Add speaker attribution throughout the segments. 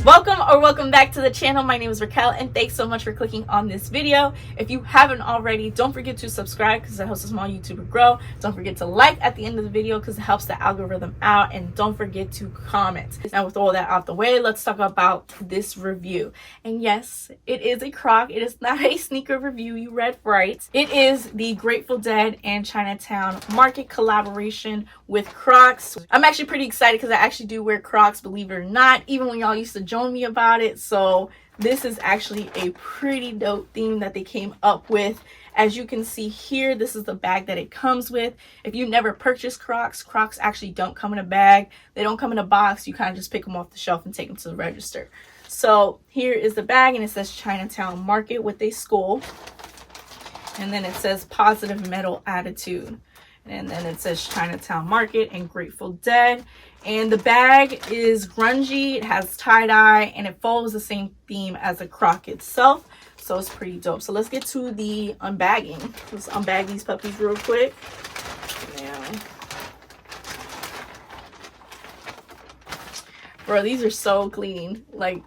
Speaker 1: Welcome back to the channel. My name is Raquel and thanks so much for clicking on this video. If you haven't already, don't forget to subscribe because it helps a small YouTuber grow. Don't forget to like at the end of the video because it helps the algorithm out, and don't forget to comment. Now with all that out the way, let's talk about this review. And yes, it is a Croc. It is not a sneaker review. You read right. It is the Grateful Dead and Chinatown Market collaboration with Crocs. I'm actually pretty excited because I actually do wear Crocs, believe it or not, even when y'all used to join me about it. So this is actually a pretty dope theme that they came up with. As you can see here, this is the bag that it comes with. If you never purchased Crocs, Crocs actually don't come in a bag. They don't come in a box. You kind of just pick them off the shelf and take them to the register. So here is the bag, and it says Chinatown Market with a skull. And then it says positive metal attitude. And then it says Chinatown Market and Grateful Dead. And the bag is grungy, it has tie-dye, and it follows the same theme as the Croc itself. So it's pretty dope. So let's get to the unbagging. Let's unbag these puppies real quick. Now, bro, these are so clean. Like,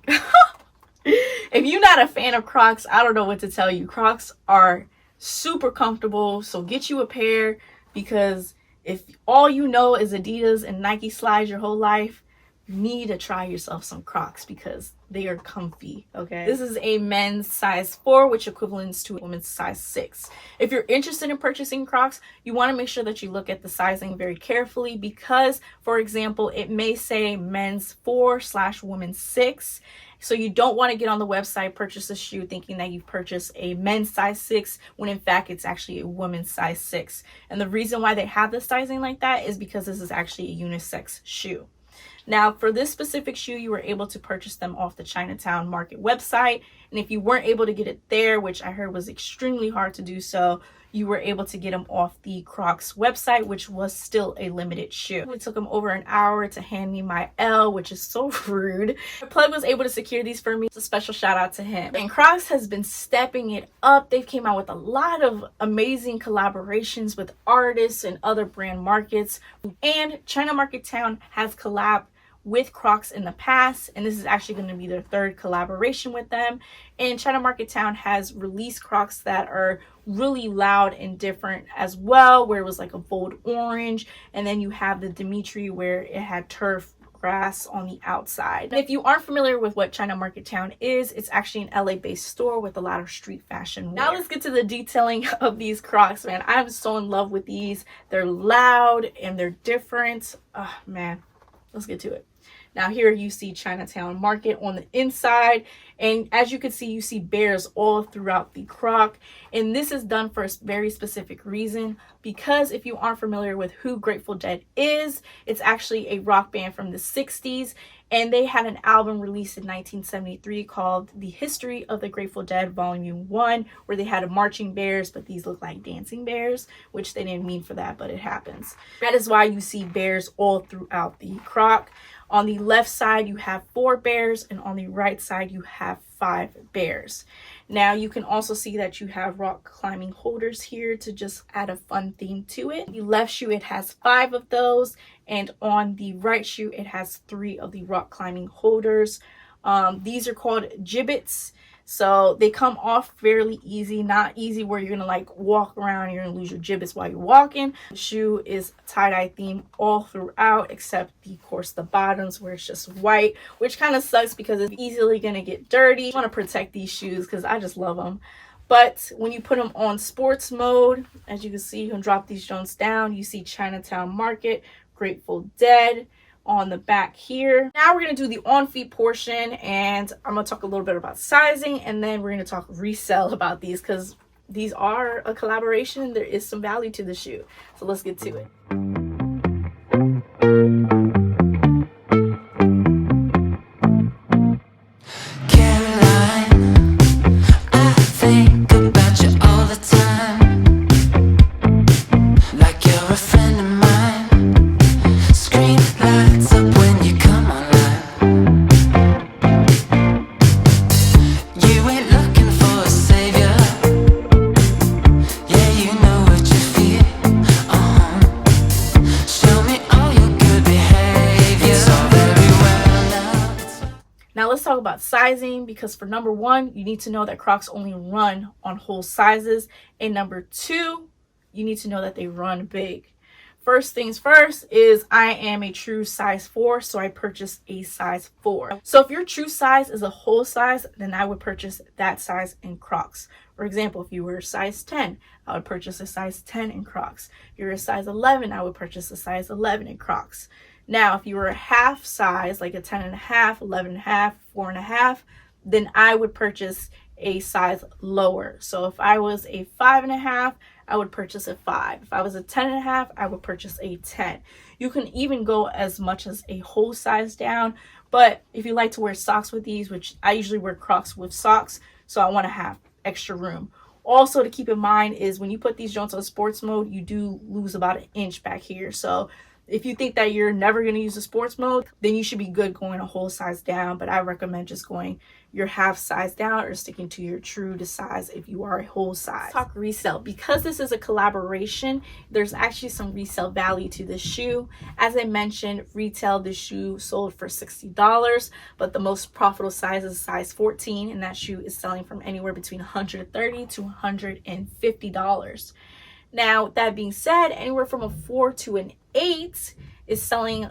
Speaker 1: if you're not a fan of Crocs, I don't know what to tell you. Crocs are super comfortable, so get you a pair. Because if all you know is Adidas and Nike slides your whole life, you need to try yourself some Crocs because they are comfy, okay? This is a men's size 4, which equivalents to a women's size 6. If you're interested in purchasing Crocs, you want to make sure that you look at the sizing very carefully because, for example, it may say men's 4/women's 6. So you don't want to get on the website, purchase a shoe thinking that you've purchased a men's size 6 when in fact it's actually a woman's size 6. And the reason why they have the sizing like that is because this is actually a unisex shoe. Now for this specific shoe, you were able to purchase them off the Chinatown Market website. And if you weren't able to get it there, which I heard was extremely hard to do so, you were able to get them off the Crocs website, which was still a limited shoe. It took them over an hour to hand me my L, which is so rude. The plug was able to secure these for me. It's a special shout out to him. And Crocs has been stepping it up. They've came out with a lot of amazing collaborations with artists and other brand markets. And China Market Town has collabed with Crocs in the past, and this is actually going to be their 3rd collaboration with them. And China Market Town has released Crocs that are really loud and different as well, where it was like a bold orange, and then you have the Dimitri where it had turf grass on the outside. And if you aren't familiar with what China Market Town is, it's actually an LA based store with a lot of street fashion wear. Now let's get to the detailing of these Crocs, man. I'm so in love with these. They're loud and they're different. Oh man, let's get to it. Now here you see Chinatown Market on the inside, and as you can see, you see bears all throughout the Croc. And this is done for a very specific reason, because if you aren't familiar with who Grateful Dead is, it's actually a rock band from the 60s, and they had an album released in 1973 called The History of the Grateful Dead Volume 1, where they had marching bears, but these look like dancing bears, which they didn't mean for that, but it happens. That is why you see bears all throughout the Croc. On the left side, you have 4 bears, and on the right side, you have 5 bears. Now, you can also see that you have rock climbing holders here to just add a fun theme to it. The left shoe, it has 5 of those, and on the right shoe, it has 3 of the rock climbing holders. These are called gibbets. So they come off fairly easy, not easy where you're gonna like walk around and you're gonna lose your gibbets while you're walking. The shoe is tie-dye theme all throughout, except of course the bottoms where it's just white, which kind of sucks because it's easily gonna get dirty. I want to protect these shoes because I just love them. But when you put them on sports mode, as you can see, you can drop these joints down. You see Chinatown Market, Grateful Dead on the back here. Now we're going to do the on feet portion, and I'm going to talk a little bit about sizing, and then we're going to talk resell about these because these are a collaboration. There is some value to the shoe. So let's get to it. Now let's talk about sizing, because for number one, you need to know that Crocs only run on whole sizes. And number two, you need to know that they run big. First things first is I am a true size 4, so I purchased a size 4. So if your true size is a whole size, then I would purchase that size in Crocs. For example, if you were a size 10, I would purchase a size 10 in Crocs. If you're a size 11, I would purchase a size 11 in Crocs. Now, if you were a half size, like a 10 and a half, 11 and a half, 4 and a half, then I would purchase a size lower. So if I was a 5 and a half, I would purchase a 5. If I was a 10 and a half, I would purchase a 10. You can even go as much as a whole size down. But if you like to wear socks with these, which I usually wear Crocs with socks, so I want to have extra room. Also to keep in mind is when you put these joints on sports mode, you do lose about an inch back here. So if you think that you're never going to use a sports mode, then you should be good going a whole size down. But I recommend just going your half size down or sticking to your true to size if you are a whole size. Let's talk resale. Because this is a collaboration, there's actually some resale value to this shoe. As I mentioned, retail, this shoe sold for $60, but the most profitable size is size 14, and that shoe is selling from anywhere between $130 to $150. Now, that being said, anywhere from a 4 to an 8 is selling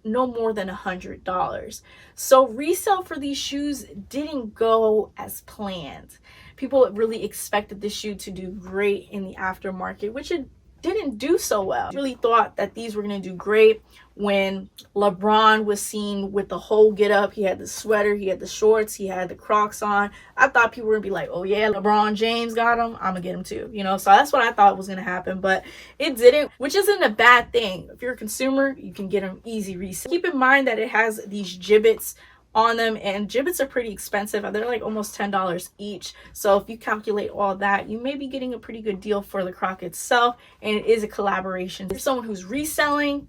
Speaker 1: no more than $100. So resale for these shoes didn't go as planned. People really expected this shoe to do great in the aftermarket, which it didn't do so well. I really thought that these were going to do great when LeBron was seen with the whole get up. He had the sweater, he had the shorts, he had the Crocs on. I thought people were gonna be like, oh yeah, LeBron James got them, I'm gonna get them too, you know. So that's what I thought was gonna happen, but it didn't, which isn't a bad thing. If you're a consumer, you can get them easy resale. Keep in mind that it has these gibbets on them, and gibbets are pretty expensive. They're like almost $10 each. So if you calculate all that, you may be getting a pretty good deal for the Croc itself, and it is a collaboration. For someone who's reselling,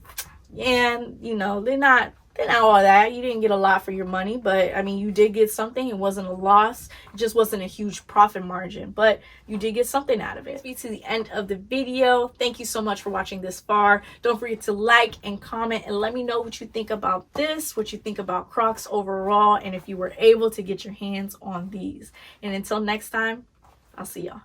Speaker 1: and you know, they're not all that. You didn't get a lot for your money, but I mean, you did get something. It wasn't a loss. It just wasn't a huge profit margin, but you did get something out of it. Be to the end of the video. Thank you so much for watching this far. Don't forget to like and comment and let me know what you think about this, what you think about Crocs overall, and if you were able to get your hands on these. And until next time, I'll see y'all.